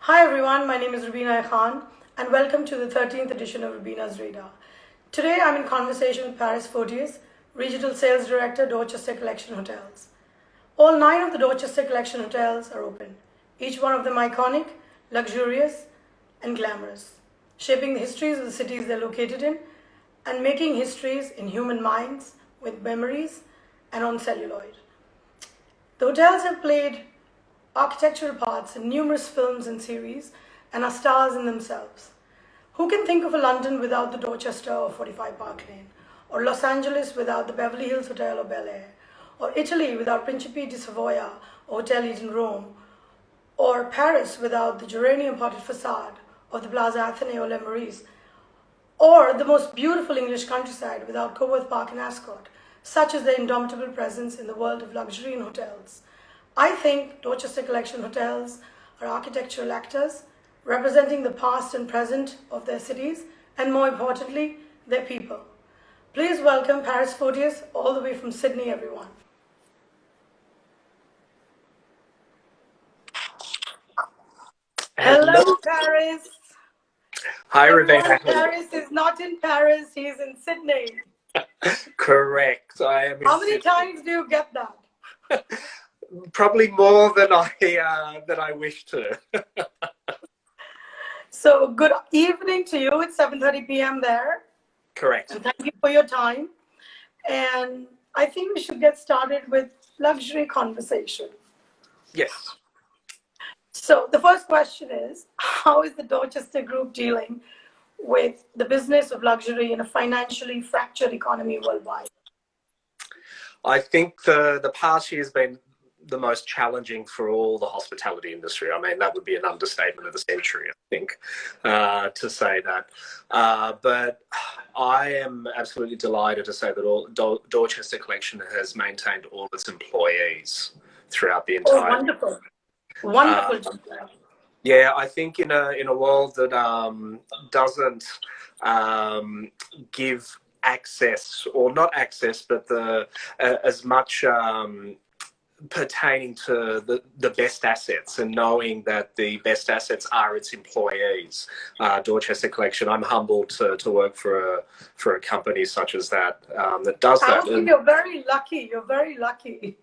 Hi everyone, my name is Rubina A Khan and welcome to the 13th edition of Rubina's Radar. Today I'm in conversation with Parris Fotias, Regional Sales Director, Dorchester Collection Hotels. All 9 of the Dorchester Collection hotels are open, each one of them iconic, luxurious and glamorous, shaping the histories of the cities they're located in and making histories in human minds with memories and on celluloid. The hotels have played architectural parts in numerous films and series and are stars in themselves. Who can think of a London without the Dorchester or 45 Park Lane, or Los Angeles without the Beverly Hills Hotel or Bel Air, or Italy without Principe di Savoia or Hotel in Rome, or Paris without the geranium potted façade of the Plaza Athenee or Meurice, or the most beautiful English countryside without Coworth Park and Ascot, such as their indomitable presence in the world of luxury in hotels. I think Dorchester Collection hotels are architectural actors representing the past and present of their cities and, more importantly, their people. Please welcome Parris Fotias all the way from Sydney, everyone. Hello, Parris. Hi, Rubina. Parris is not in Paris, he's in Sydney. Correct. I am. How many times do you get that? Probably more than I wish to. So good evening to you. It's 7:30 p.m. there. Correct. And thank you for your time. And I think we should get started with luxury conversation. Yes. So the first question is, how is the Dorchester Group dealing with the business of luxury in a financially fractured economy worldwide? I think the past year has been the most challenging for all the hospitality industry. I mean, that would be an understatement of the century, I think, to say that. But I am absolutely delighted to say that Dorchester Collection has maintained all its employees throughout the entire. Oh, wonderful. Wonderful. Yeah, I think in a world that doesn't give access, or not access, but as much pertaining to the best assets, and knowing that the best assets are its employees. Dorchester Collection, I'm humbled to work for a company such as that that does that. I think you're very lucky. You're very lucky.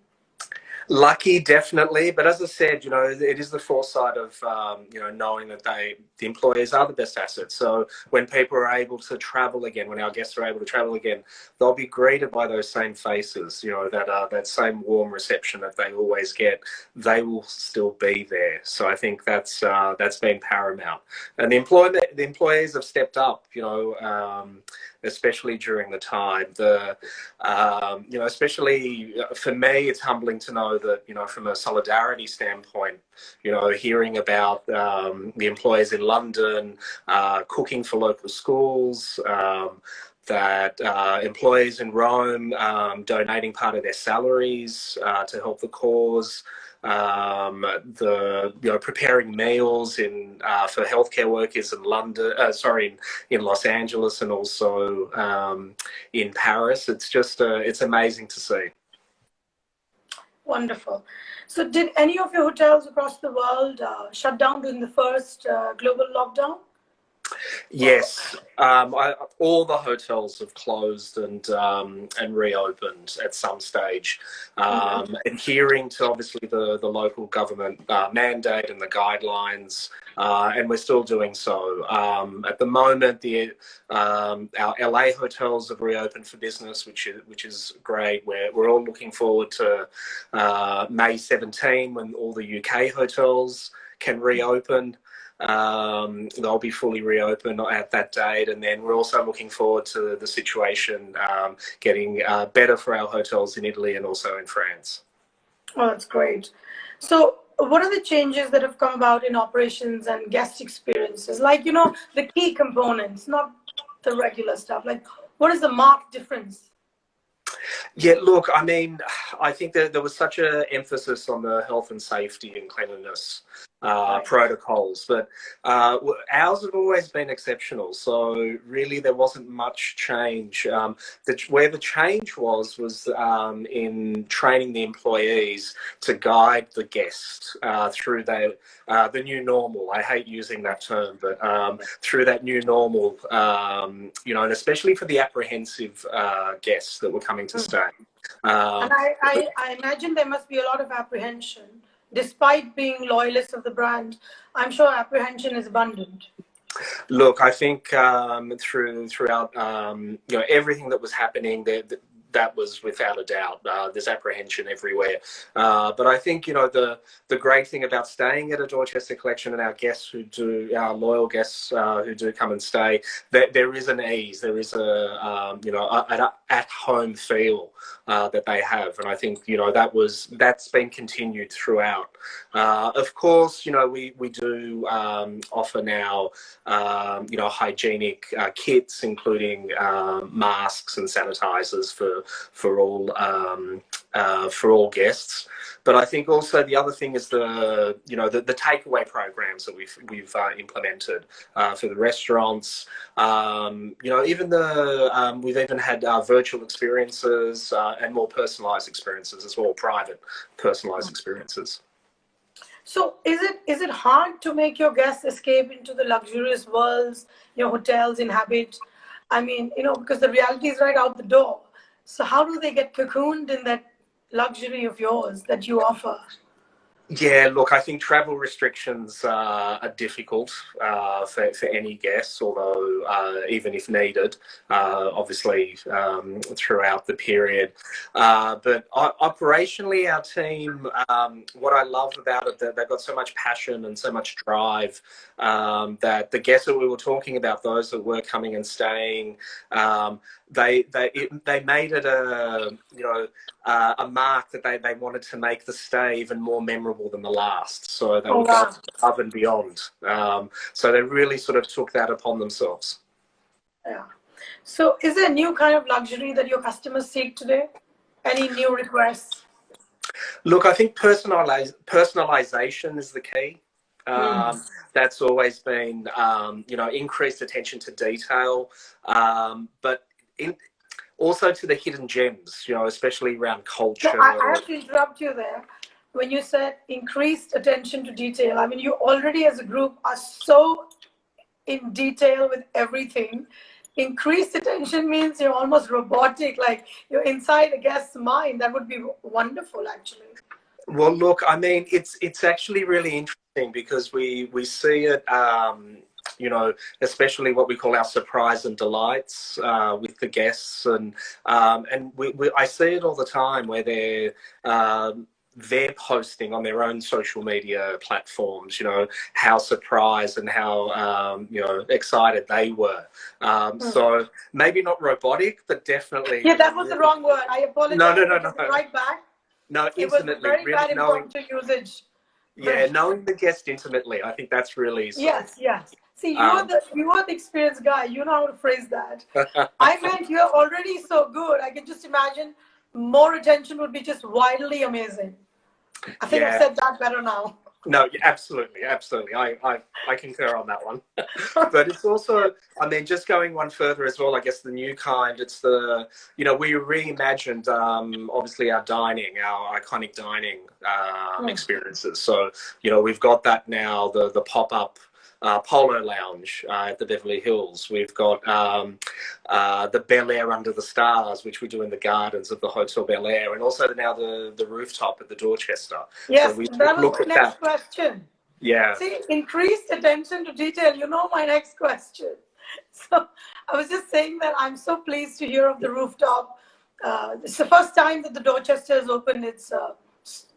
Lucky, definitely, but as I said, it is the foresight of knowing that the employees are the best assets. So when people are able to travel again, when our guests are able to travel again, they'll be greeted by those same faces. That same warm reception that they always get. They will still be there. So I think that's been paramount, and the employees have stepped up. Especially during the time, especially for me, it's humbling to know that, from a solidarity standpoint, hearing about the employees in London cooking for local schools, that employees in Rome donating part of their salaries to help the cause. Preparing meals for healthcare workers in London, in Los Angeles, and also in Paris. It's just it's amazing to see. Wonderful. So did any of your hotels across the world shut down during the first global lockdown? Yes, all the hotels have closed and reopened at some stage, adhering to obviously the local government mandate and the guidelines, and we're still doing so. At the moment, our LA hotels have reopened for business, which is great. We're all looking forward to May 17, when all the UK hotels can reopen. They'll be fully reopened at that date, and then we're also looking forward to the situation getting better for our hotels in Italy and also in France. Oh, that's great. So what are the changes that have come about in operations and guest experiences? Like, the key components, not the regular stuff. Like, what is the marked difference? Yeah, look, I think that there was such an emphasis on the health and safety and cleanliness Right. protocols, but ours have always been exceptional. So really, there wasn't much change. Where the change was in training the employees to guide the guest through the new normal. I hate using that term, but through that new normal, and especially for the apprehensive guests that were coming to stay. And I imagine there must be a lot of apprehension. Despite being loyalists of the brand, I'm sure apprehension is abundant. Look, I think throughout everything that was happening, that was without a doubt. There's apprehension everywhere, but I think the great thing about staying at a Dorchester Collection and our loyal guests who do come and stay, that there is an ease, there is an at home feel that they have, and I think that's been continued throughout. Of course, we do offer now hygienic kits, including masks and sanitizers for all guests. But I think also the other thing is the takeaway programs that we've implemented for the restaurants. We've even had virtual experiences and more personalized experiences as well, private personalized experiences. So is it hard to make your guests escape into the luxurious worlds your hotels inhabit? I mean, because the reality is right out the door. So how do they get cocooned in that luxury of yours that you offer? Yeah, look, I think travel restrictions are difficult for any guests, although even if needed, obviously throughout the period. But operationally, our team, what I love about it, that they've got so much passion and so much drive that the guests that we were talking about, those that were coming and staying, they made it a mark that they wanted to make the stay even more memorable than the last. So they were going above and beyond. So they really sort of took that upon themselves. Yeah. So is there a new kind of luxury that your customers seek today? Any new requests? Look, I think personalization is the key. That's always been, increased attention to detail, but also to the hidden gems, especially around culture. So I have to interrupt you there. When you said increased attention to detail, I mean, you already as a group are so in detail with everything. Increased attention means you're almost robotic, like you're inside a guest's mind. That would be wonderful, actually. Well, look, I mean, it's actually really interesting because we see it, especially what we call our surprise and delights with the guests, and I see it all the time where they're posting on their own social media platforms, how surprised and how, excited they were. So maybe not robotic, but definitely. Yeah, that was the wrong word. I apologize. No. Right back. No, intimately. It was very really bad impromptu usage. Yeah, knowing the guest intimately, I think that's really. Yes. See, you are the experienced guy. You know how to phrase that. I meant you're already so good. I can just imagine more attention would be just wildly amazing. I think I've said that better now. No, absolutely. I concur on that one. But it's also, I mean, just going one further as well, I guess the new kind, it's we reimagined, obviously our iconic dining experiences. So, we've got that now, the pop-up Polo Lounge at the Beverly Hills. We've got the Bel Air under the stars, which we do in the gardens of the Hotel Bel Air, and also now the Rooftop at the Dorchester. Yes, so that was my next question. Yeah. See, increased attention to detail. My next question. So I was just saying that I'm so pleased to hear of the Rooftop. It's the first time that the Dorchester has opened its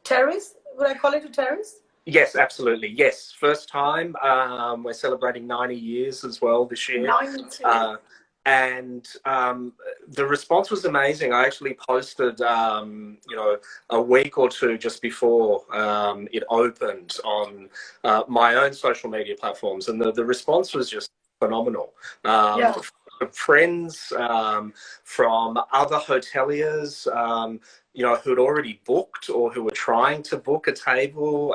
terrace. Would I call it a terrace? Yes, absolutely. Yes, first time. We're celebrating 90 years as well this year. 92. And the response was amazing. I actually posted, a week or two just before it opened on my own social media platforms, and the response was just phenomenal. friends from other hoteliers, who'd already booked or who were trying to book a table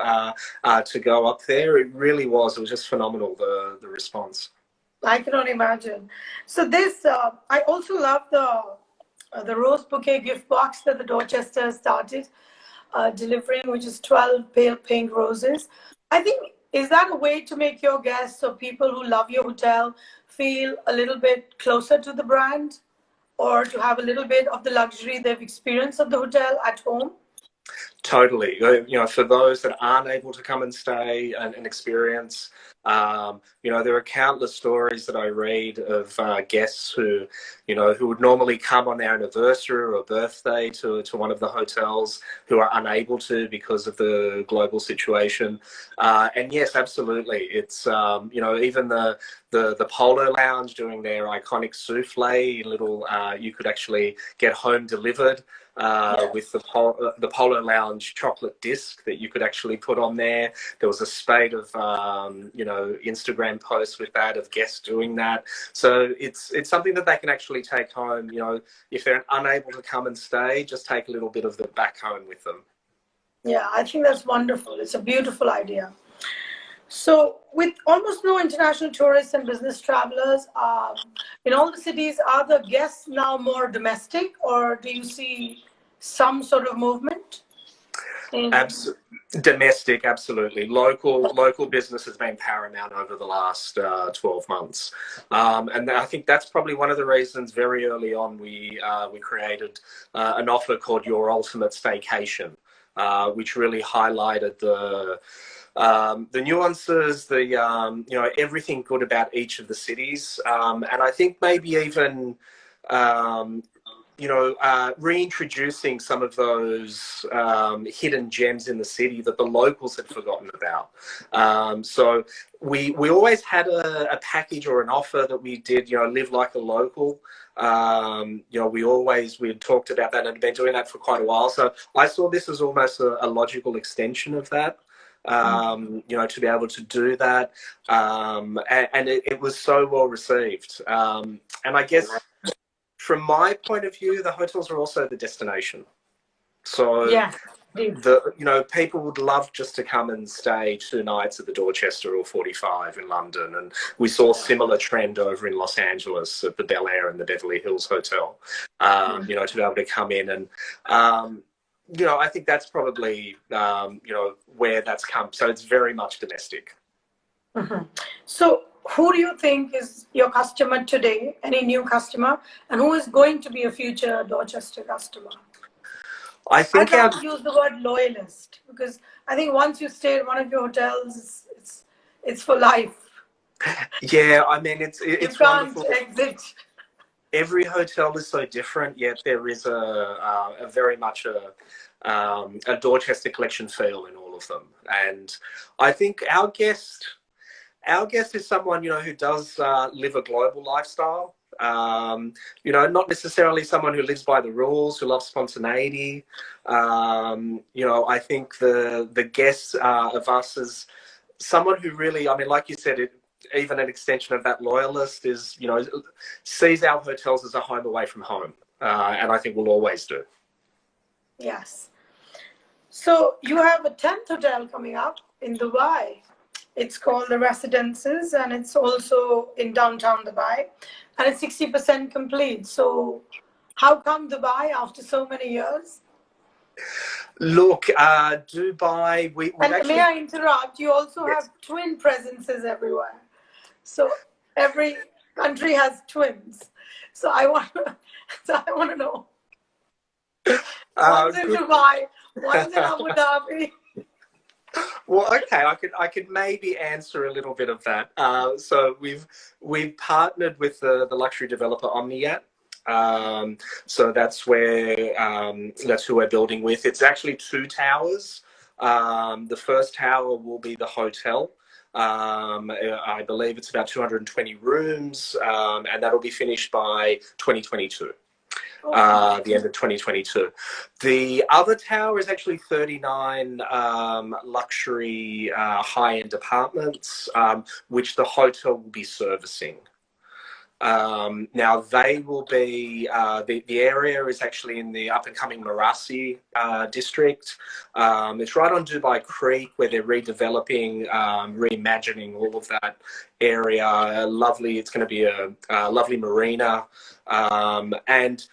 to go up there. It was just phenomenal, the response. I can only imagine. So this, I also love the rose bouquet gift box that the Dorchester started delivering, which is 12 pale pink roses. I think, is that a way to make your guests or people who love your hotel feel a little bit closer to the brand, or to have a little bit of the luxury they've experienced at the hotel at home? Totally. For those that aren't able to come and stay and experience, there are countless stories that I read of guests who would normally come on their anniversary or birthday to one of the hotels, who are unable to because of the global situation. And yes, absolutely. It's, even the Polo Lounge doing their iconic souffle, you could actually get home delivered. With the Polo Lounge chocolate disc that you could actually put on there. There was a spate of, Instagram posts with that, of guests doing that. So it's something that they can actually take home. If they're unable to come and stay, just take a little bit of the back home with them. Yeah, I think that's wonderful. It's a beautiful idea. So with almost no international tourists and business travelers, in all the cities, are the guests now more domestic, or do you see some sort of movement? Domestic, absolutely. Local business has been paramount over the last 12 months. And I think that's probably one of the reasons very early on we created an offer called Your Ultimate Staycation, which really highlighted the nuances, everything good about each of the cities. And I think maybe even, reintroducing some of those hidden gems in the city that the locals had forgotten about. So we always had a package or an offer that we did, live like a local. We had talked about that and had been doing that for quite a while. So I saw this as almost a logical extension of that. To be able to do that. And it was so well received. And I guess from my point of view, the hotels are also the destination. So Yeah. people would love just to come and stay 2 nights at the Dorchester or 45 in London. And we saw a similar trend over in Los Angeles at the Bel Air and the Beverly Hills Hotel, to be able to come in and, I think that's probably, where that's come. So it's very much domestic. Mm-hmm. So who do you think is your customer today, any new customer, and who is going to be a future Dorchester customer? I think I'd rather use the word loyalist, because I think once you stay at one of your hotels, it's for life. Yeah, I mean, it's you can't wonderful. Exit. Every hotel is so different, yet there is a very much a Dorchester Collection feel in all of them. And I think our guest is someone, who does live a global lifestyle. Not necessarily someone who lives by the rules, who loves spontaneity. I think the guests of us is someone who really, I mean, like you said, even an extension of that loyalist is, sees our hotels as a home away from home. And I think we'll always do. Yes. So you have a 10th hotel coming up in Dubai. It's called the Residences, and it's also in downtown Dubai, and it's 60% complete. So how come Dubai after so many years? Look, Dubai, we actually... May I interrupt? You also have twin presences everywhere. So every country has twins. So I want to know. One's in Dubai, one's in Abu Dhabi. Well, okay, I could maybe answer a little bit of that. So we've partnered with the luxury developer Omniat. So that's who we're building with. It's actually 2 towers. The first tower will be the hotel. I believe it's about 220 rooms, and that'll be finished by 2022. The end of 2022. The other tower is actually 39 luxury high-end apartments, which the hotel will be servicing. Now they will be, the area is actually in the up and coming Meurice district. It's right on Dubai Creek where they're redeveloping, reimagining all of that area. Lovely, it's going to be a lovely marina. And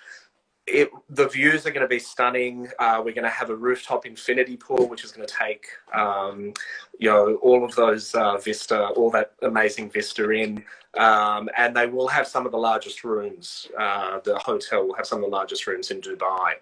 the views are going to be stunning. We're going to have a rooftop infinity pool, which is going to take, all of those vista, all that amazing vista in. And they will have some of the largest rooms. The hotel will have some of the largest rooms in Dubai.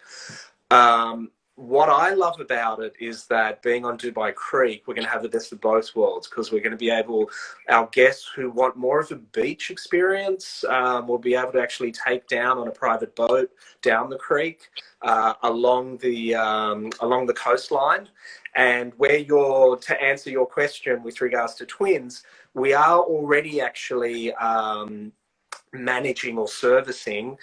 What I love about it is that being on Dubai Creek, we're going to have the best of both worlds, because we're going to be able, our guests who want more of a beach experience will be able to actually take down on a private boat down the creek along the coastline. And to answer your question with regards to twins, we are already actually managing or servicing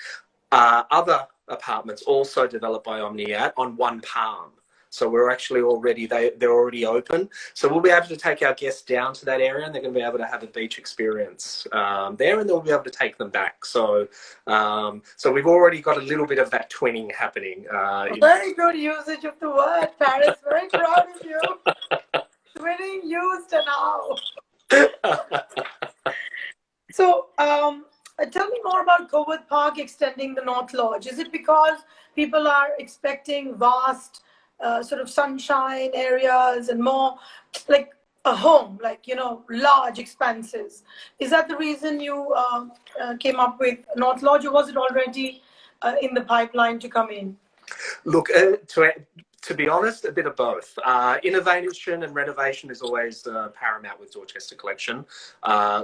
other apartments also developed by Omniat on One Palm. So we're actually they're already open. So we'll be able to take our guests down to that area, and they're going to be able to have a beach experience there, and they'll be able to take them back. So we've already got a little bit of that twinning happening. Very good usage of the word, Parris. Very proud of you. Twinning used and how. So, tell me more about Coworth Park extending the North Lodge. Is it because people are expecting vast sort of sunshine areas and more like a home, like, large expanses? Is that the reason you came up with North Lodge, or was it already in the pipeline to come in? Look, to be honest, a bit of both. Innovation and renovation is always paramount with Dorchester Collection.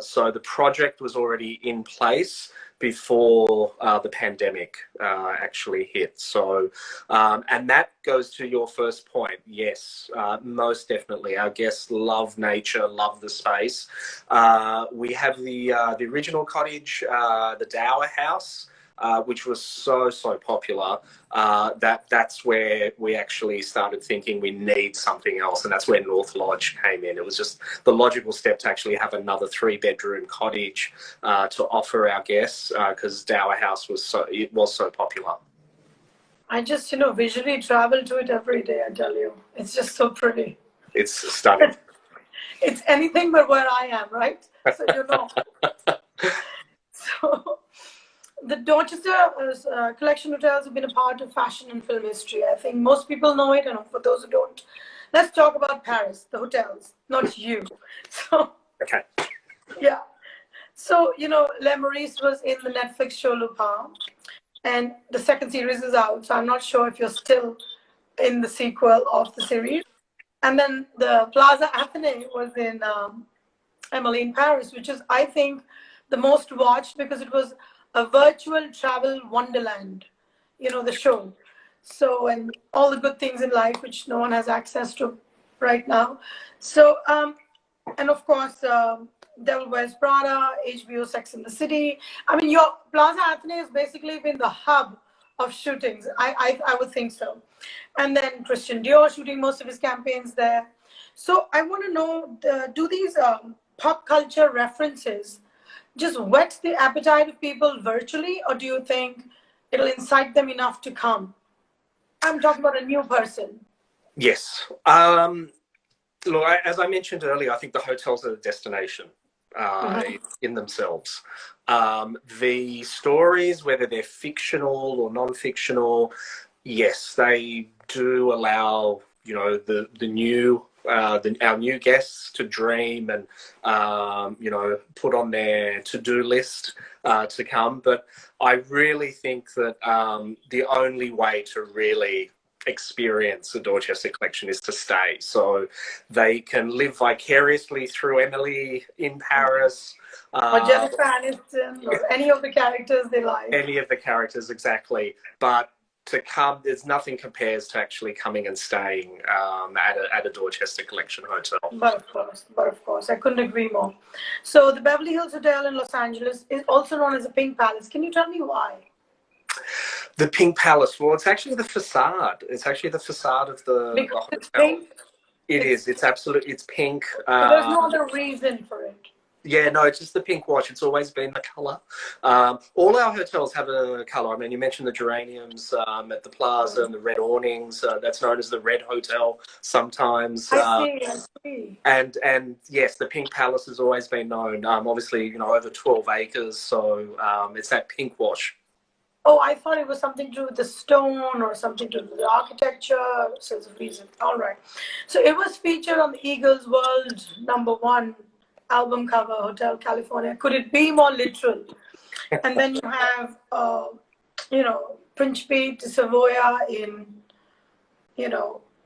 So the project was already in place before the pandemic actually hit. So, and that goes to your first point. Yes, most definitely. Our guests love nature, love the space. We have the original cottage, the Dower House, which was so popular, that's where we actually started thinking we need something else, and that's where North Lodge came in. It was just the logical step to actually have another 3-bedroom cottage to offer our guests, because Dower House was so popular. I just visually travel to it every day. I tell you, it's just so pretty. It's stunning. It's anything but where I am, right? So So. The Dorchester Collection hotels have been a part of fashion and film history. I think most people know it, and for those who don't, let's talk about Paris, the hotels, not you. So, okay. Yeah. So, Le Meurice was in the Netflix show Lupin, and the second series is out, so I'm not sure if you're still in the sequel of the series. And then the Plaza Athenee was in Emily in Paris, which is, I think, the most watched because it was a virtual travel wonderland, the show. So, and all the good things in life, which no one has access to right now. So, and of course, Devil Wears Prada, HBO Sex and the City. I mean, your Plaza Athenee has basically been the hub of shootings. I would think so. And then Christian Dior shooting most of his campaigns there. So I want to know, do these pop culture references just whet the appetite of people virtually, or do you think it'll incite them enough to come? I'm talking about a new person. Yes. Look, as I mentioned earlier, I think the hotels are a destination in themselves. The stories, whether they're fictional or non-fictional, yes, they do allow our new guests to dream and put on their to-do list to come. But I really think that the only way to really experience the Dorchester Collection is to stay, so they can live vicariously through Emily in Paris, or Jennifer Aniston, or any of the characters they like. Any of the characters, exactly. But to come, there's nothing compares to actually coming and staying at a Dorchester Collection hotel. But of course, I couldn't agree more. So the Beverly Hills Hotel in Los Angeles is also known as the Pink Palace. Can you tell me why? The Pink Palace. Well, it's actually the facade. It's actually the facade of the Because hotel. it's pink. It's absolutely. It's pink. So there's no other reason for it. Yeah, no, it's just the pink wash. It's always been the colour. All our hotels have a colour. I mean, you mentioned the geraniums at the Plaza and the red awnings. That's known as the Red Hotel sometimes. I see. And yes, the Pink Palace has always been known. Obviously, over 12 acres, so it's that pink wash. Oh, I thought it was something to do with the stone or something to do with the architecture. So it's a reason. All right. So it was featured on the Eagles World #1 album cover, Hotel California. Could it be more literal? And then you have, Principe to Savoia in,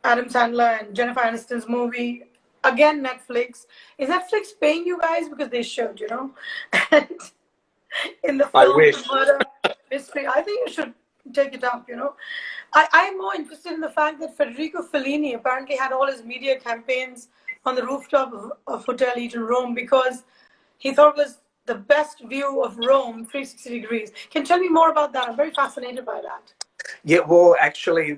Adam Sandler and Jennifer Aniston's movie. Again, Netflix. Is Netflix paying you guys? Because they should, And in the I film wish. Murder Mystery, I think you should take it up, I'm more interested in the fact that Federico Fellini apparently had all his media campaigns on the rooftop of Hotel Eden Rome because he thought it was the best view of Rome, 360 degrees. Can you tell me more about that? I'm very fascinated by that. Yeah, well, actually,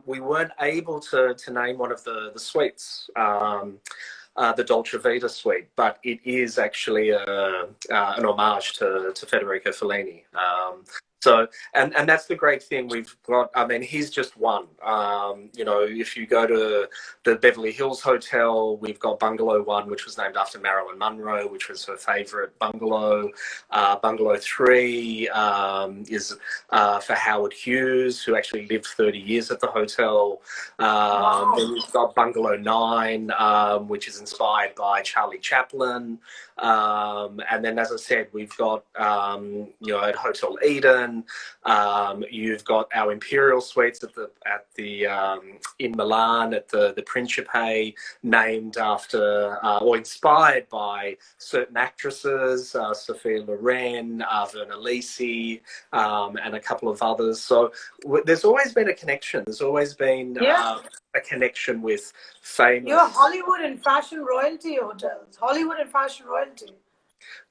we weren't able to name one of the suites, the Dolce Vita suite, but it is actually an homage to Federico Fellini. So, and that's the great thing we've got. I mean, he's just one. If you go to the Beverly Hills Hotel, we've got Bungalow 1, which was named after Marilyn Monroe, which was her favourite bungalow. Bungalow 3 is for Howard Hughes, who actually lived 30 years at the hotel. Wow. Then we've got Bungalow 9, which is inspired by Charlie Chaplin. And then, as I said, we've got, at Hotel Eden, you've got our Imperial Suites in Milan at the Principe, named after or inspired by certain actresses, Sophia Loren, Verna Lisi, and a couple of others. So there's always been a connection. There's always been a connection with famous. You're Hollywood and fashion royalty hotels. Hollywood and fashion royalty.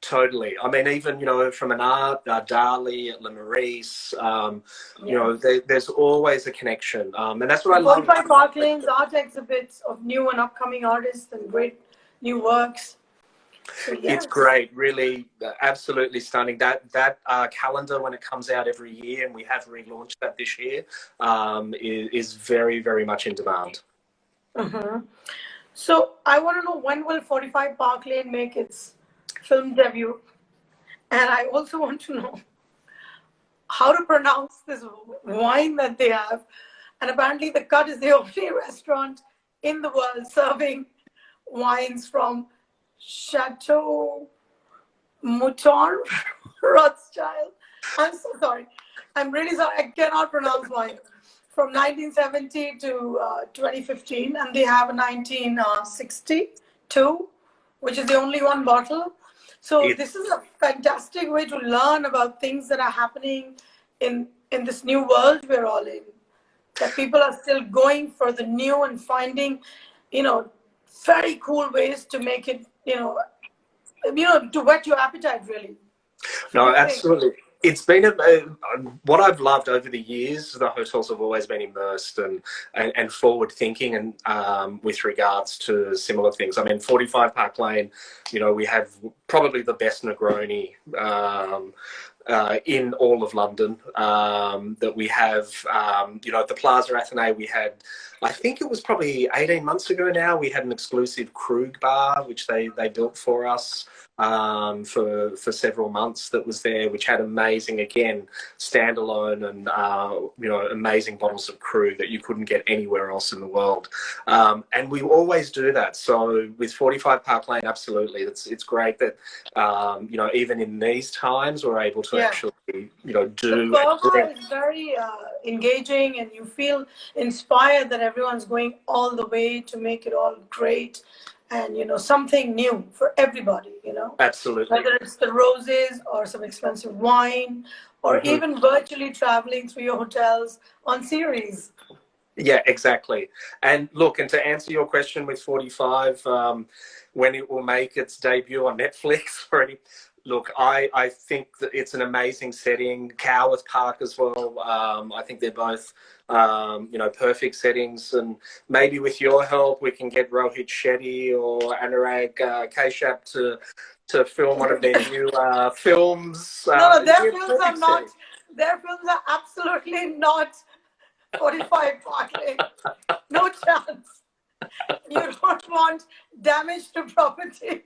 Totally. I mean, even, from an art, Dali, at Meurice, there's always a connection. And that's what I love. 45 Park Lane's art exhibits of new and upcoming artists and great new works. So, yes. It's great, really, absolutely stunning. That calendar, when it comes out every year, and we have relaunched that this year, is very, very much in demand. Mm-hmm. So I want to know, when will 45 Park Lane make its film debut? And I also want to know how to pronounce this wine that they have. And apparently the Cut is the only restaurant in the world serving wines from Chateau Mouton Rothschild. I'm so sorry. I'm really sorry. I cannot pronounce wine. From 1970 to 2015. And they have a 1962, which is the only one bottle. So this is a fantastic way to learn about things that are happening in this new world we're all in. That people are still going for the new and finding, very cool ways to make it, to whet your appetite, really. No, absolutely. It's been what I've loved over the years. The hotels have always been immersed and forward thinking, and with regards to similar things. I mean, 45 Park Lane, we have probably the best Negroni in all of London. That we have, at the Plaza Athenee, we had, I think it was probably 18 months ago now, we had an exclusive Krug bar, which they built for us. For several months, that was there, which had amazing, again, standalone and amazing bottles of Krug that you couldn't get anywhere else in the world. And we always do that. So with 45 Park Lane, absolutely, it's great that even in these times we're able to actually do. The burger is very engaging, and you feel inspired that everyone's going all the way to make it all great. And, something new for everybody, Absolutely. Whether it's the roses or some expensive wine or even virtually traveling through your hotels on series. Yeah, exactly. And look, and to answer your question with 45, when it will make its debut on Netflix or any... Look, I think that it's an amazing setting. Coworth Park as well. I think they're both, perfect settings. And maybe with your help, we can get Rohit Shetty or Anurag Kashyap to film one of their new films. No, their new films are movie not. series. Their films are absolutely not 45 parking. No chance. You don't want damage to property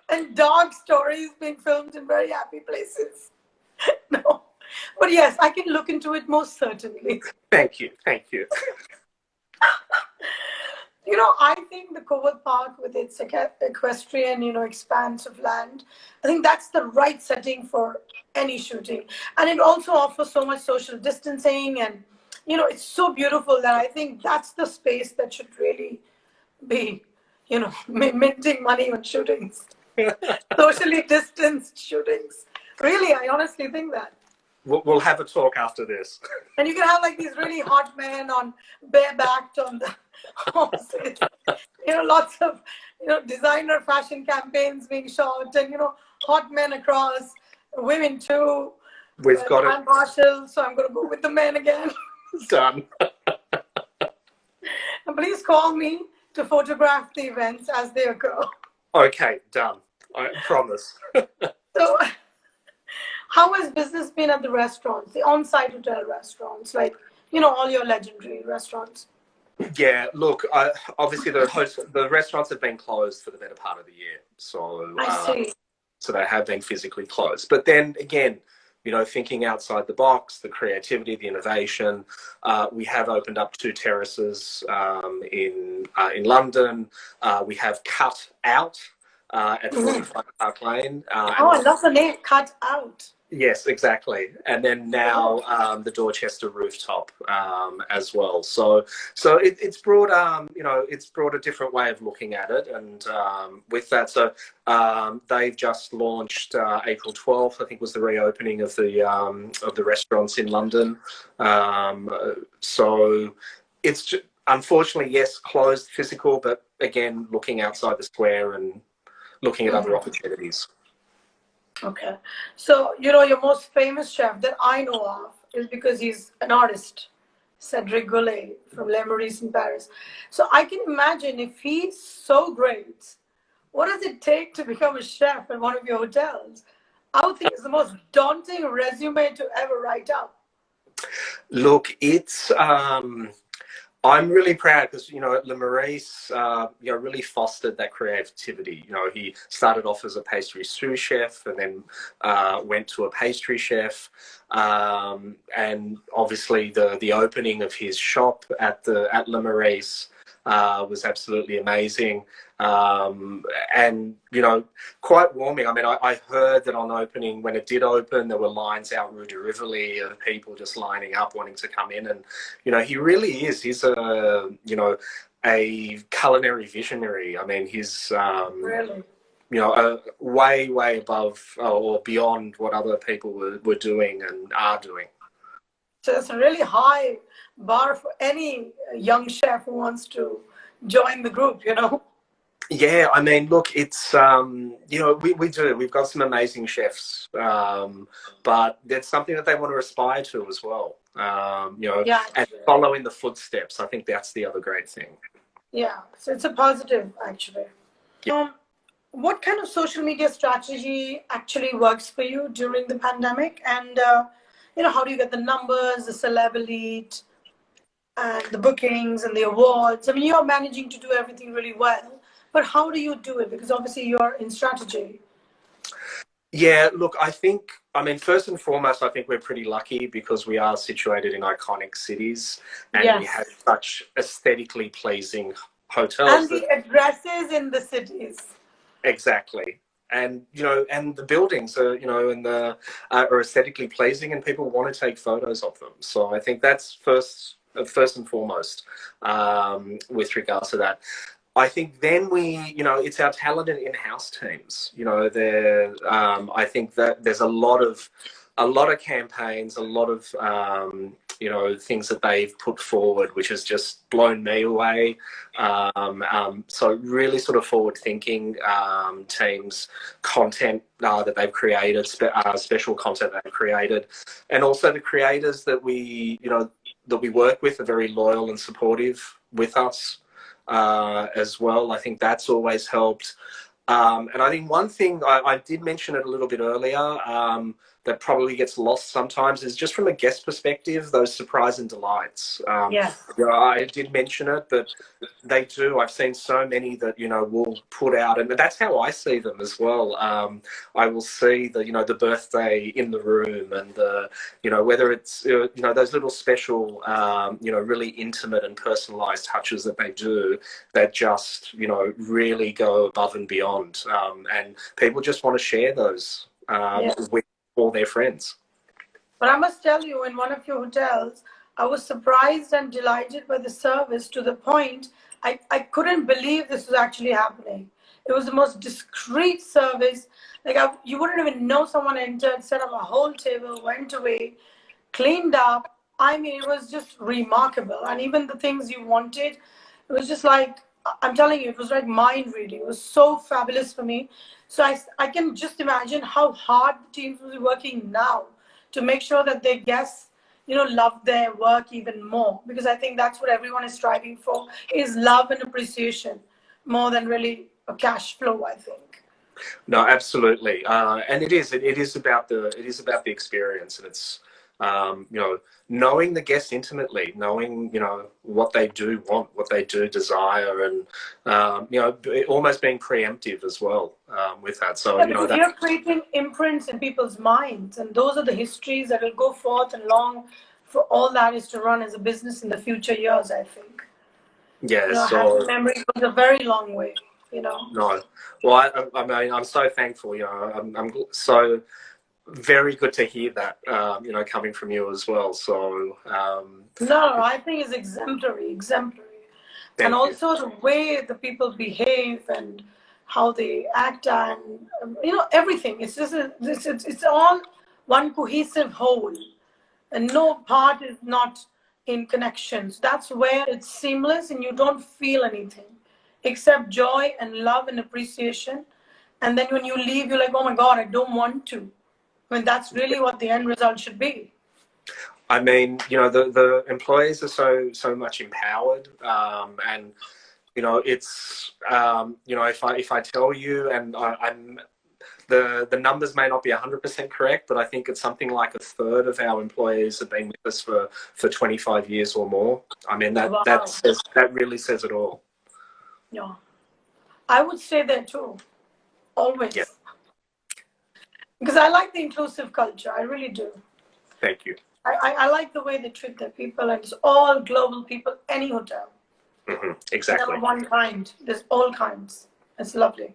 and dog stories being filmed in very happy places. No. But yes, I can look into it most certainly. Thank you. Thank you. I think the Coworth Park with its equestrian, expanse of land, I think that's the right setting for any shooting. And it also offers so much social distancing and, it's so beautiful that I think that's the space that should really be, minting money on shootings. Socially distanced shootings. Really, I honestly think that. We'll have a talk after this. And you can have like these really hot men on barebacked on the horses. Lots of, designer fashion campaigns being shot and, hot men across, women too. We've got it. I'm partial, so I'm going to go with the men again. Done. And please call me to photograph the events as they occur. Okay, done. I promise. So, how has business been at the restaurants, the on-site hotel restaurants, like, all your legendary restaurants? Yeah, look, obviously the restaurants have been closed for the better part of the year. So, I see. So they have been physically closed. But then again, thinking outside the box, the creativity, the innovation, we have opened up 2 terraces in London. We have cut out at 45 Park Lane. I love the name, Cut Out. Yes, exactly. And then now the Dorchester Rooftop as well. So it's brought it's brought a different way of looking at it. And with that, so they've just launched April 12th. I think was the reopening of the restaurants in London. So it's unfortunately yes closed physical, but again looking outside the square and looking at other opportunities. Okay. So, your most famous chef that I know of is because he's an artist, Cedric Goulet from Meurice in Paris. So I can imagine if he's so great, what does it take to become a chef at one of your hotels? I would think it's the most daunting resume to ever write up. Look, it's... I'm really proud because, at Meurice, really fostered that creativity. He started off as a pastry sous chef and then went to a pastry chef. And obviously the opening of his shop at Meurice was absolutely amazing. And, quite warming. I mean, I heard that on opening, when it did open, there were lines out Rue de Rivoli of people just lining up wanting to come in. And, he really is. He's a culinary visionary. I mean, he's, Really? way, way above or beyond what other people were doing and are doing. So it's a really high bar for any young chef who wants to join the group, Yeah, I mean, look, it's, we've got some amazing chefs, but there's something that they want to aspire to as well, and follow in the footsteps. I think that's the other great thing. Yeah, so it's a positive, actually. Yeah. What kind of social media strategy actually works for you during the pandemic? And, how do you get the numbers, the celeb elite, and the bookings and the awards? I mean, you're managing to do everything really well. But how do you do it? Because obviously you're in strategy. Yeah, look, first and foremost, I think we're pretty lucky because we are situated in iconic cities and we have such aesthetically pleasing hotels. And the addresses in the cities. Exactly. And, and the buildings are, are aesthetically pleasing and people want to take photos of them. So I think that's first and foremost with regards to that. I think then it's our talented in-house teams. I think that there's a lot of campaigns, a lot of things that they've put forward, which has just blown me away. So really sort of forward-thinking teams, content that they've created, special content they've created, and also the creators that we work with are very loyal and supportive with us. As well. I think that's always helped. And I think one thing I did mention it a little bit earlier, that probably gets lost sometimes, is just from a guest perspective, those surprise and delights. Yes. I did mention it, but they do. I've seen so many that, will put out, and that's how I see them as well. I will see the birthday in the room, and whether it's, those little special, really intimate and personalized touches that they do that just, really go above and beyond. And people just want to share those Yes. with all their friends. But I must tell you, in one of your hotels, I was surprised and delighted by the service to the point I couldn't believe this was actually happening. It was the most discreet service. Like you wouldn't even know someone entered, set up a whole table, went away, cleaned up. I mean, it was just remarkable. And even the things you wanted, it was just like, I'm telling you, it was like mind reading. It was so fabulous for me. So I can just imagine how hard the teams will be working now to make sure that their guests, love their work even more. Because I think that's what everyone is striving for, is love and appreciation more than really a cash flow, I think. No, absolutely, and it is about the experience, and it's knowing the guest intimately, knowing what they do want, what they do desire, and almost being preemptive as well with that. So because you're creating imprints in people's minds, and those are the histories that will go forth and long for all that is to run as a business in the future years, I think. Yeah, Having memory goes a very long way. No, well, I mean, I'm so thankful. I'm so very good to hear that. Coming from you as well. So No, I think it's exemplary, and also the way the people behave and how they act, and everything. It's just it's all one cohesive whole, and no part is not in connections. That's where it's seamless, and you don't feel anything except joy and love and appreciation. And then when you leave, you're like, oh my God, I don't want to. I mean, that's really what the end result should be. I mean, the employees are so much empowered, and it's if I tell you, and I'm the numbers may not be 100% correct, but I think it's something like a third of our employees have been with us for 25 years or more. I mean, Wow. that really says it all. Yeah, I would say that too, always. Yeah. Because I like the inclusive culture. I really do. Thank you. I like the way they treat their people, and it's all global people, any hotel. Mm-hmm. Exactly. Never one kind. There's all kinds. It's lovely.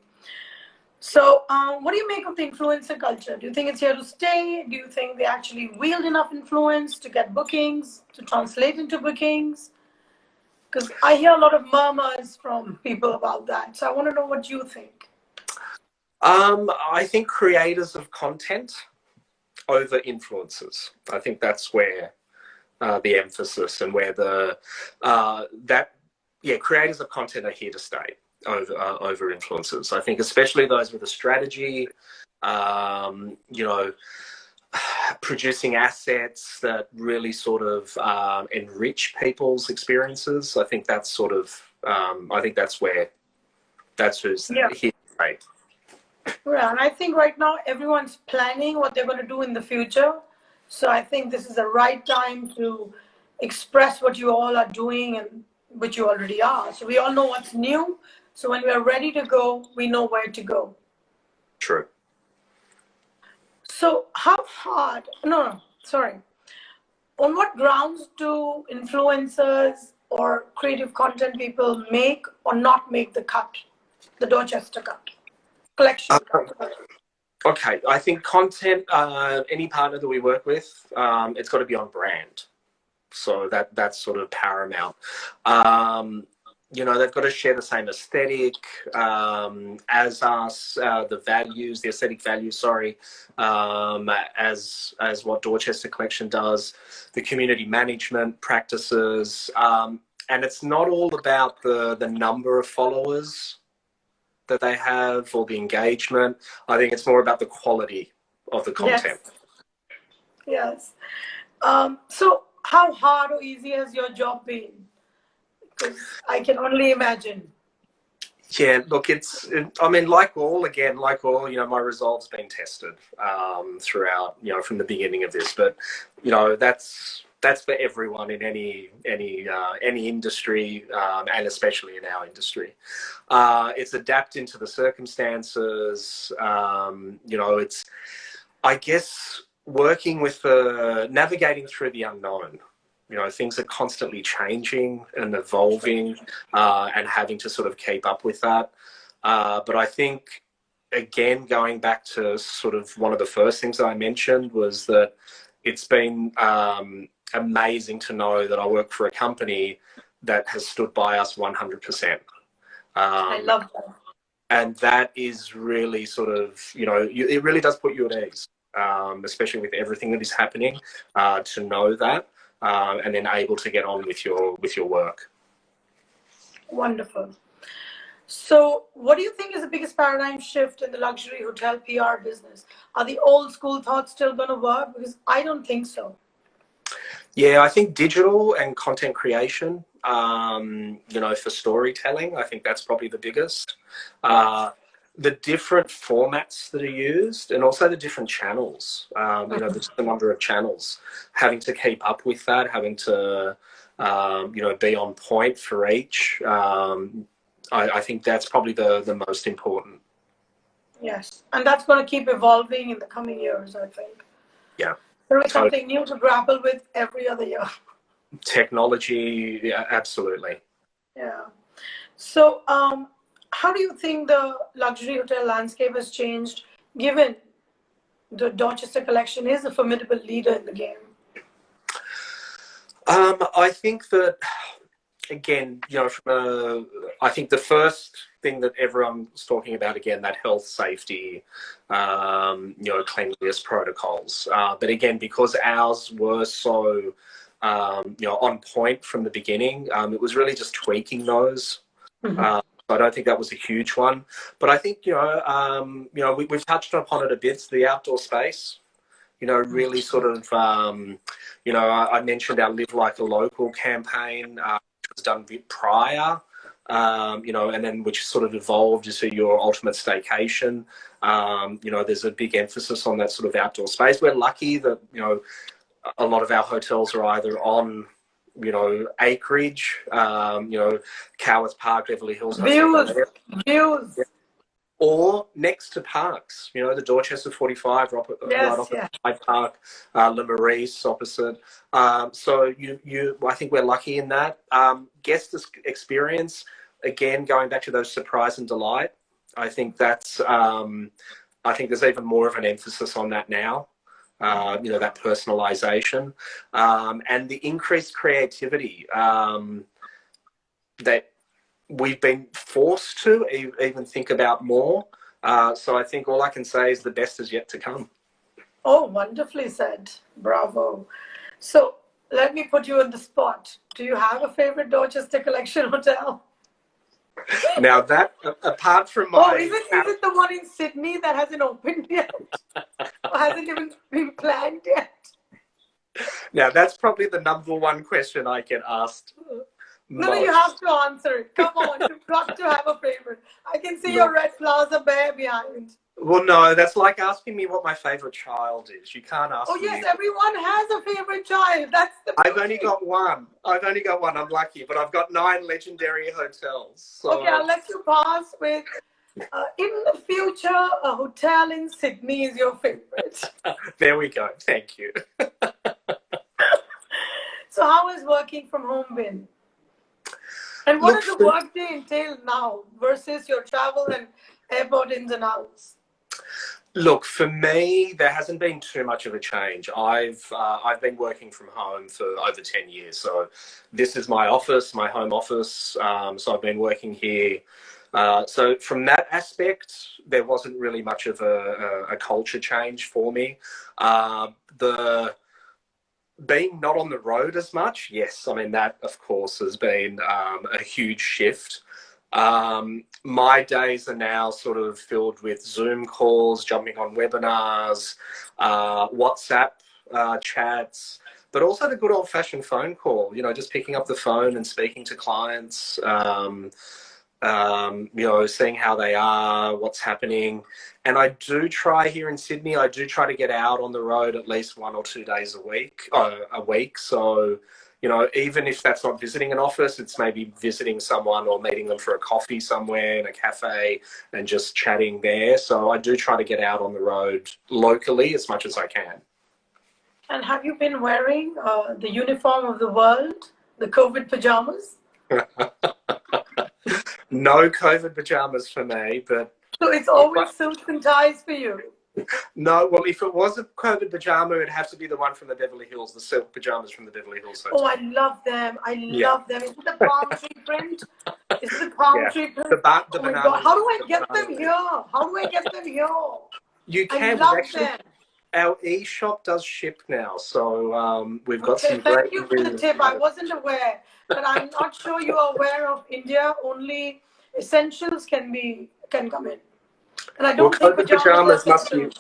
So, what do you make of the influencer culture? Do you think it's here to stay? Do you think they actually wield enough influence to get bookings, to translate into bookings? Because I hear a lot of murmurs from people about that. So I want to know what you think. I think creators of content over influencers. I think that's where the emphasis and where creators of content are here to stay over influencers. I think especially those with a strategy, producing assets that really sort of enrich people's experiences. I think that's sort of that's who's here to stay. Yeah, and I think right now everyone's planning what they're going to do in the future. So I think this is the right time to express what you all are doing and which you already are. So we all know what's new. So when we are ready to go, we know where to go. True. So on what grounds do influencers or creative content people make or not make the cut, the Dorchester Collection cut? Okay, I think content, any partner that we work with, it's got to be on brand. So that's sort of paramount. They've got to share the same aesthetic as us, the aesthetic values, sorry, as what Dorchester Collection does, the community management practices. And it's not all about the number of followers that they have or the engagement. I think it's more about the quality of the content. Yes. So how hard or easy has your job been? Because I can only imagine. Yeah, look, I mean, like all, my results been tested throughout, from the beginning of this. But, that's for everyone in any industry, and especially in our industry. It's adapting to the circumstances. It's, I guess, working with navigating through the unknown. Things are constantly changing and evolving, and having to sort of keep up with that. But I think, again, going back to sort of one of the first things that I mentioned was that it's been amazing to know that I work for a company that has stood by us 100%. I love that. And that is really sort of, it really does put you at ease, especially with everything that is happening, to know that. And then able to get on with your work. Wonderful. So what do you think is the biggest paradigm shift in the luxury hotel PR business? Are the old school thoughts still going to work? Because I don't think so. Yeah, I think digital and content creation, for storytelling, I think that's probably the biggest. The different formats that are used, and also the different channels, the number of channels, having to keep up with that, having to, be on point for each. I think that's probably the most important. Yes, and that's going to keep evolving in the coming years, I think. Yeah. There is something new to grapple with every other year. Technology, yeah, absolutely. Yeah. So, how do you think the luxury hotel landscape has changed, given the Dorchester Collection is a formidable leader in the game? I think that, again, I think the first thing that everyone's talking about, again, that health, safety, cleanliness protocols. But again, because ours were so, on point from the beginning, it was really just tweaking those. I don't think that was a huge one. But I think, we've touched upon it a bit, the outdoor space. Really sort of, I mentioned our Live Like a Local campaign, which was done a bit prior, and then which sort of evolved into your ultimate staycation. There's a big emphasis on that sort of outdoor space. We're lucky that, a lot of our hotels are either on, acreage, Coworth Park, Beverly Hills Hotel. Views. Yeah. Or next to parks, the Dorchester 45 right off the Hyde Park, the Meurice opposite. So I think we're lucky in that. Guest experience, again, going back to those surprise and delight. I think that's, I think there's even more of an emphasis on that now. That personalization, and the increased creativity, that we've been forced to even think about more. So I think all I can say is the best is yet to come. Oh, wonderfully said. Bravo. So let me put you on the spot. Do you have a favorite Dorchester Collection hotel? Now that, apart from my... Oh, is it the one in Sydney that hasn't opened yet? Or hasn't even been planned yet? Now that's probably the number one question I get asked. No, you have to answer it. Come on, you've got to have a favorite. I can see your red Plaza bear behind. Well, no, that's like asking me what my favorite child is. You can't ask me. Oh, yes, everyone has a favorite child. That's the beauty. I've only got one. I'm lucky, but I've got 9 legendary hotels. So. Okay, I'll let you pass with, in the future, a hotel in Sydney is your favorite. There we go. Thank you. So how has working from home been? And what does the workday entail now versus your travel and airport ins and outs? Look, for me, there hasn't been too much of a change. I've been working from home for over 10 years. So this is my office, my home office. So I've been working here. So from that aspect, there wasn't really much of a culture change for me. Being not on the road as much, yes, I mean, that, of course, has been a huge shift. My days are now sort of filled with Zoom calls, jumping on webinars, WhatsApp chats, but also the good old-fashioned phone call, just picking up the phone and speaking to clients. seeing how they are, what's happening. And I do try here in Sydney, I do try to get out on the road at least 1 or 2 days a week. So, even if that's not visiting an office, it's maybe visiting someone or meeting them for a coffee somewhere in a cafe and just chatting there. So I do try to get out on the road locally as much as I can. And have you been wearing the uniform of the world, the COVID pajamas? No COVID pajamas for me, but... So it's always suits and ties for you? No, well, if it was a COVID pajama, it'd have to be the one from the Beverly Hills, the silk pajamas from the Beverly Hills Hotel. Oh, I love them. I love them. Is it the palm tree print? Is it the palm tree print? The oh my God. How do I get them here? How do I get them here? You can. I love them. Our e-shop does ship now, so we've got some great... Thank you for the tip. I wasn't aware, but I'm not sure you are aware of India. Only essentials can come in. And I don't think pajamas must be...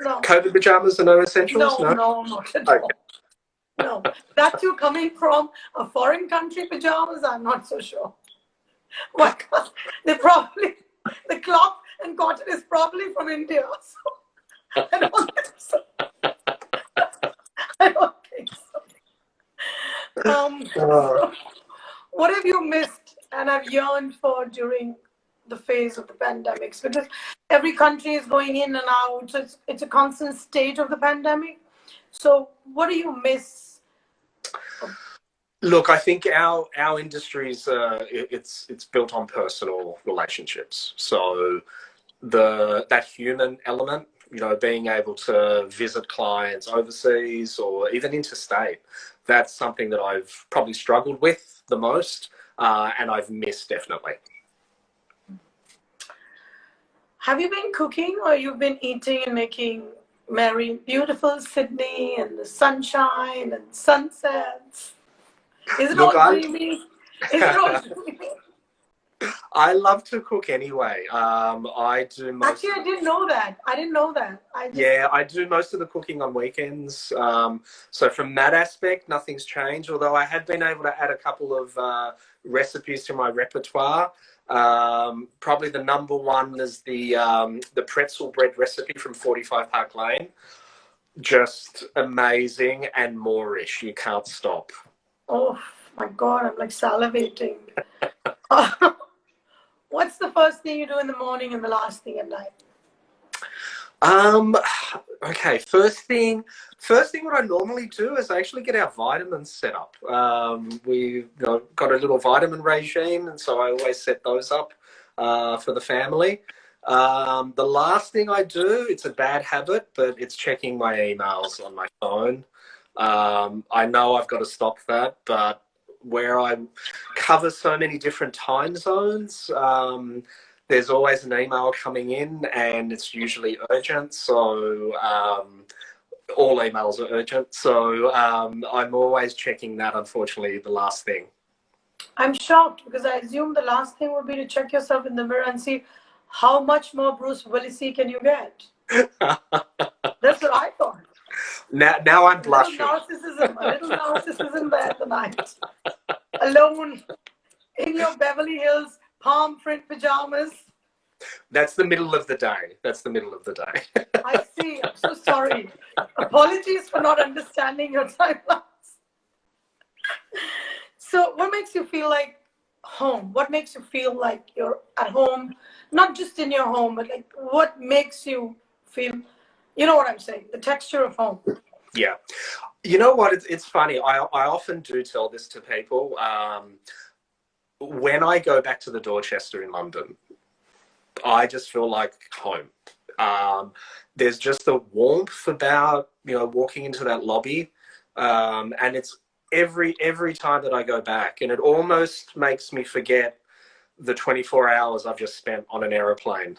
No. COVID pajamas are no essentials? No, not at all. No. That too coming from a foreign country pajamas, I'm not so sure. Why? Because the cloth and cotton is probably from India. So I don't think so. I don't think so. So what have you missed and have yearned for during the phase of the pandemics? Because every country is going in and out. So it's a constant state of the pandemic. So what do you miss? Look, I think our industry's it's built on personal relationships. So that human element, being able to visit clients overseas or even interstate, that's something that I've probably struggled with the most, and I've missed definitely. Have you been cooking, or you've been eating and making merry, beautiful Sydney and the sunshine and sunsets? Is it all dreamy? Is it all dreamy? I love to cook anyway. I do most... Actually, I didn't know that. I do most of the cooking on weekends. So from that aspect, nothing's changed. Although I have been able to add a couple of recipes to my repertoire. Probably the number one is the pretzel bread recipe from 45 Park Lane. Just amazing, and Meurice. You can't stop. Oh my God, I'm like salivating. What's the first thing you do in the morning and the last thing at night? Okay, first thing what I normally do is I actually get our vitamins set up. We've got a little vitamin regime, and so I always set those up for the family. The last thing I do, it's a bad habit, but it's checking my emails on my phone. I know I've got to stop that, but where I cover so many different time zones, there's always an email coming in, and it's usually urgent. So all emails are urgent. So I'm always checking that, unfortunately, the last thing. I'm shocked because I assume the last thing would be to check yourself in the mirror and see how much more Bruce Willis-y can you get. That's what I thought. Now I'm blushing. A little narcissism there tonight. Alone in your Beverly Hills palm print pajamas. That's the middle of the day. I see. I'm so sorry. Apologies for not understanding your timelines. So what makes you feel like home? What makes you feel like you're at home? Not just in your home, but like what makes you feel, you know what I'm saying, the texture of home. Yeah. You know what? It's funny. I often do tell this to people. When I go back to the Dorchester in London, I just feel like home. There's just a warmth about, walking into that lobby. And it's every time that I go back, and it almost makes me forget the 24 hours I've just spent on an aeroplane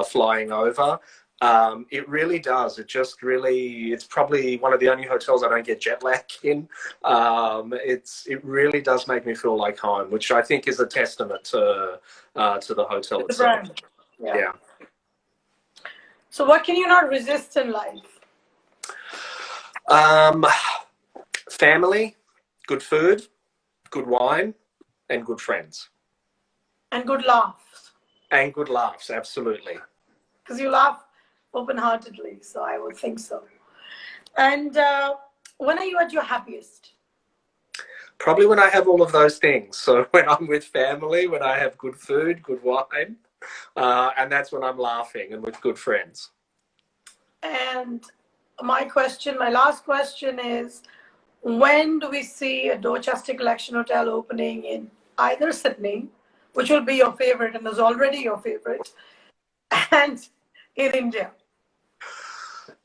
flying over. It really does. It's probably one of the only hotels I don't get jet lag in. It really does make me feel like home, which I think is a testament to the hotel itself. Yeah. So what can you not resist in life? Family, good food, good wine, and good friends. And good laughs. And good laughs, absolutely. Because you laugh open-heartedly, so I would think so. And when are you at your happiest? Probably when I have all of those things. So when I'm with family, when I have good food, good wine, and that's when I'm laughing and with good friends. And my last question is, when do we see a Dorchester Collection hotel opening in either Sydney, which will be your favorite and is already your favorite, and in India?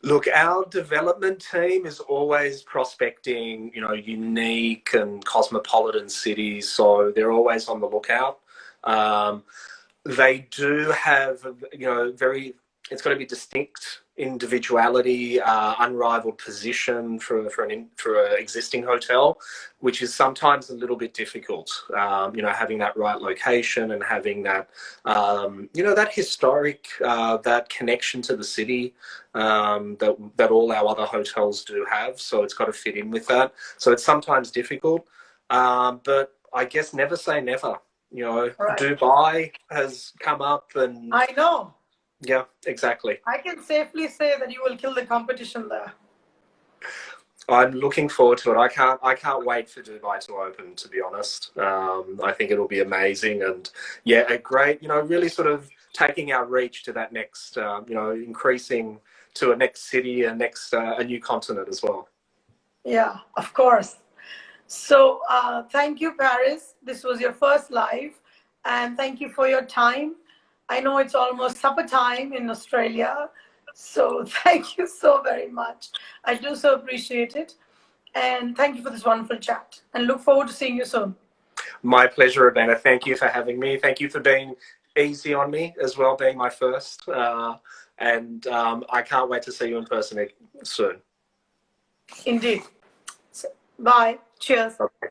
Look, our development team is always prospecting, unique and cosmopolitan cities. So they're always on the lookout. They do have, it's got to be distinct individuality, unrivaled position for an existing hotel, which is sometimes a little bit difficult. Having that right location and having that, that historic, that connection to the city that all our other hotels do have. So it's got to fit in with that. So it's sometimes difficult, but I guess never say never. Right. Dubai has come up, and I know. Yeah, exactly. I can safely say that you will kill the competition there. I'm looking forward to it. I can't wait for Dubai to open, to be honest. I think it'll be amazing, and a great, really sort of taking our reach to that next, increasing to a next city, a new continent as well. Yeah, of course. So thank you, Parris. This was your first live, and thank you for your time. I know it's almost supper time in Australia, so thank you so very much. I do so appreciate it. And thank you for this wonderful chat, and look forward to seeing you soon. My pleasure, Urbana. Thank you for having me. Thank you for being easy on me as well, being my first. And I can't wait to see you in person soon. Indeed. So, bye. Cheers. Okay.